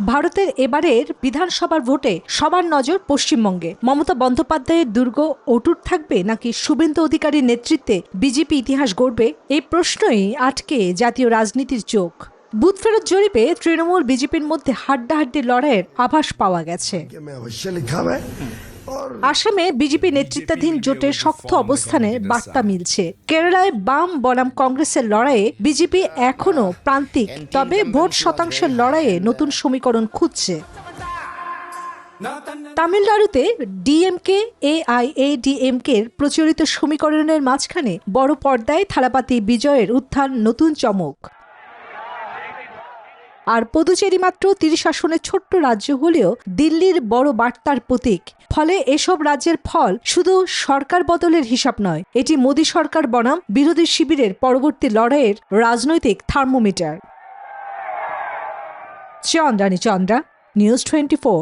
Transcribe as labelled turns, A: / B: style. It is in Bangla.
A: ভারতের এবারের বিধানসভার ভোটে সবার নজর পশ্চিমবঙ্গে। মমতা বন্দ্যোপাধ্যায়ের দুর্গ অটুট থাকবে নাকি শুভেন্দু অধিকারীর নেতৃত্বে বিজেপি ইতিহাস গড়বে, এই প্রশ্নই আটকে জাতীয় রাজনীতির চোখ। বুথ ফেরত জরিপে তৃণমূল বিজেপির মধ্যে হাড্ডাহাড্ডি লড়াইয়ের আভাস পাওয়া গেছে। আসামে বিজেপি নেতৃত্বাধীন জোটের শক্ত অবস্থানের বার্তা মিলছে। কেরালায় বাম বনাম কংগ্রেসের লড়াইয়ে বিজেপি এখনো প্রান্তিক, তবে ভোট শতাংশের লড়াইয়ে নতুন সমীকরণ খুঁজছে। তামিলনাড়ুতে ডিএমকে এআইএডিএমকের প্রচলিত সমীকরণের মাঝখানে বড় পর্দায় থালাপাতি বিজয়ের উত্থান নতুন চমক। আর পুদুচেরি মাত্র 30 আসনের ছোট্ট রাজ্য হলেও দিল্লির বড় বার্তার প্রতীক। ফলে এসব রাজ্যের ফল শুধু সরকার বদলের হিসাব নয়, এটি মোদী সরকার বনাম বিরোধী শিবিরের পরবর্তী লড়াইয়ের রাজনৈতিক থার্মোমিটার। চন্দ্রানী চন্দ্রা, নিউজ 24।